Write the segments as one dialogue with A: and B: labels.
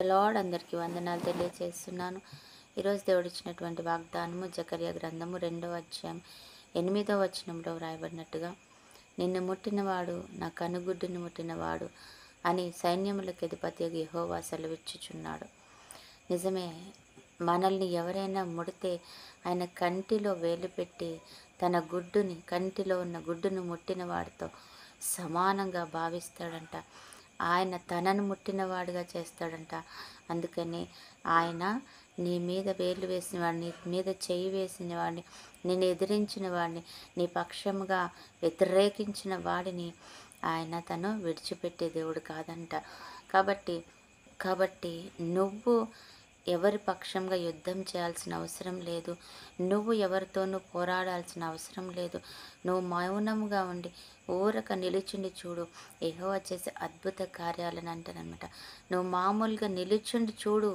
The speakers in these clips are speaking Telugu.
A: లార్డ్ అందరికీ వందనాలు తెలియజేస్తున్నాను. ఈరోజు దేవుడు ఇచ్చినటువంటి వాగ్దానము జకర్యా గ్రంథము 2వ అధ్యాయం 8వ వచనంలో వ్రాయబడినట్టుగా, నిన్ను ముట్టినవాడు నా కనుగుడ్డును ముట్టినవాడు అని సైన్యములకు అధిపతి యెహోవా సెలవిచ్చుచున్నాడు. నిజమే, మనల్ని ఎవరైనా ముడితే ఆయన కంటిలో వేలు పెట్టి తన గుడ్డుని, కంటిలో ఉన్న గుడ్డును ముట్టిన వాడితో సమానంగా భావిస్తాడంట. ఆయన తనను ముట్టినవాడుగా చేస్తాడంట. అందుకని ఆయన నీ మీద వేలు వేసిన వాడిని, నీ మీద చేయి వేసిన వాడిని, నేను ఎదిరించిన వాడిని, నీ పక్షముగా వ్యతిరేకించిన వాడిని ఆయన తను విడిచిపెట్టే దేవుడు కాదంట. కాబట్టి నువ్వు ఎవరి పక్షంగా యుద్ధం చేయాల్సిన అవసరం లేదు. నువ్వు ఎవరితోనూ పోరాడాల్సిన అవసరం లేదు. నువ్వు మౌనముగా ఉండి ఊరక నిలుచుండి చూడు, యెహోవా చేసే అద్భుత కార్యాలను అంటారనమాట. నువ్వు మామూలుగా నిలుచుండి చూడు,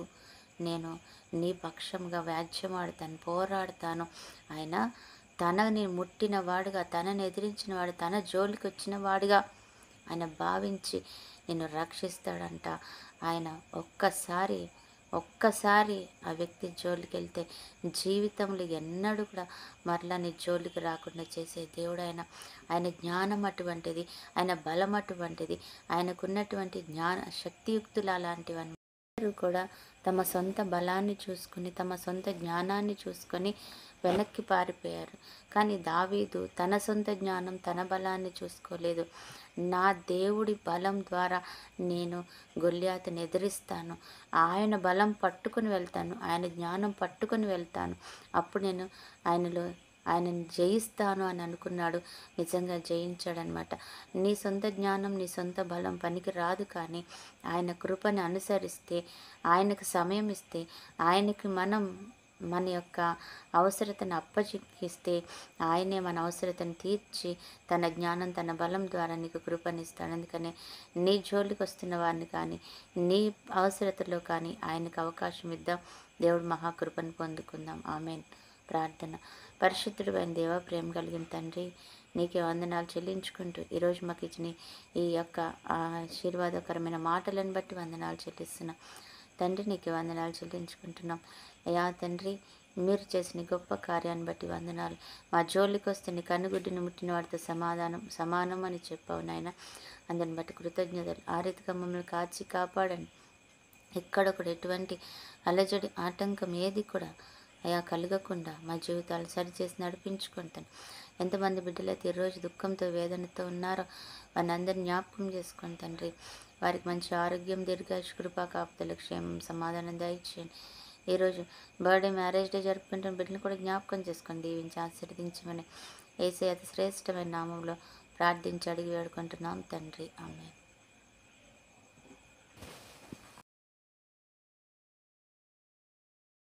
A: నేను నీ పక్షంగా వ్యాజ్యమాడుతాను, పోరాడతాను. ఆయన తనని ముట్టిన వాడుగా, తనని ఎదిరించిన వాడు, తన జోలికి వచ్చిన వాడిగా ఆయన భావించి నిన్ను రక్షిస్తాడంట. ఆయన ఒక్కసారి ఆ వ్యక్తి జోలికి వెళ్తే జీవితంలో ఎన్నడూ కూడా మరలా నీ జోలికి రాకుండా చేసే దేవుడు ఆయన. ఆయన జ్ఞానం అటువంటిది, ఆయన బలం అటువంటిది, ఆయనకున్నటువంటి శక్తియుక్తులు అలాంటివన్నీ. అందరూ కూడా తమ సొంత బలాన్ని చూసుకుని, తమ సొంత జ్ఞానాన్ని చూసుకొని వెనక్కి పారిపోయారు. కానీ దావీదు తన సొంత జ్ఞానం, తన బలాన్ని చూసుకోలేదు. నా దేవుడి బలం ద్వారా నేను గొల్యాతుని ఎదిరిస్తాను, ఆయన బలం పట్టుకొని వెళ్తాను, ఆయన జ్ఞానం పట్టుకొని వెళ్తాను, అప్పుడు నేను ఆయనని జయిస్తాను అని అనుకున్నాడు. నిజంగా జయించాడనమాట. నీ సొంత జ్ఞానం, నీ సొంత బలం పనికి రాదు. కానీ ఆయన కృపని అనుసరిస్తే, ఆయనకు సమయం ఇస్తే, ఆయనకి మన యొక్క అవసరతను అప్పచెప్పిస్తే ఆయనే మన అవసరతను తీర్చి తన జ్ఞానం, తన బలం ద్వారా నీకు కృపనిస్తాడు. అందుకనే నీ జోలికి వస్తున్న వారిని కానీ, నీ అవసరతలో కానీ ఆయనకు అవకాశం ఇద్దాం. దేవుడు మహాకృపను పొందుకుందాం. ఆమేన్. ప్రార్థన. పరిశుద్ధుడు అయిన దేవ, ప్రేమ కలిగిన తండ్రి, నీకే వందనాలు చెల్లించుకుంటూ ఈరోజు మాకు ఇచ్చిన ఈ యొక్క ఆశీర్వాదకరమైన మాటలను బట్టి వందనాలు చెల్లిస్తున్నాం తండ్రి. నీకే వందనాలు చెల్లించుకుంటున్నాం అయ్యా తండ్రి. మీరు చేసిన గొప్ప కార్యాన్ని బట్టి వందనాలు. మా జోలికి వస్తే నీ కనుగుడ్డిని ముట్టిన వాడితో సమానం అని చెప్పావు నాయన. అందరిని బట్టి కృతజ్ఞతలు. ఆ రీతిగా మమ్మల్ని కాచి కాపాడండి. ఎక్కడ కూడా ఎటువంటి అలజడి, ఆటంకం ఏది కూడా అయా కలగకుండా మా జీవితాలు సరిచేసి నడిపించుకుంటాను. ఎంతమంది బిడ్డలైతే ఈరోజు దుఃఖంతో, వేదనతో ఉన్నారో వారిని అందరినీ జ్ఞాపకం చేసుకోండి తండ్రి. వారికి మంచి ఆరోగ్యం, దీర్ఘాయుష్, కృపా, కాపుదల, క్షేమం, సమాధానం దయచేయండి. ఈరోజు బర్త్డే, మ్యారేజ్ డే జరుపుకుంటున్న బిడ్డను కూడా జ్ఞాపకం చేసుకొని దీవించి ఆశీర్వదించమని యేసయ్య అతి శ్రేష్టమైన నామంలో ప్రార్థించి అడిగి వేడుకుంటున్నాం తండ్రి. ఆమేన్.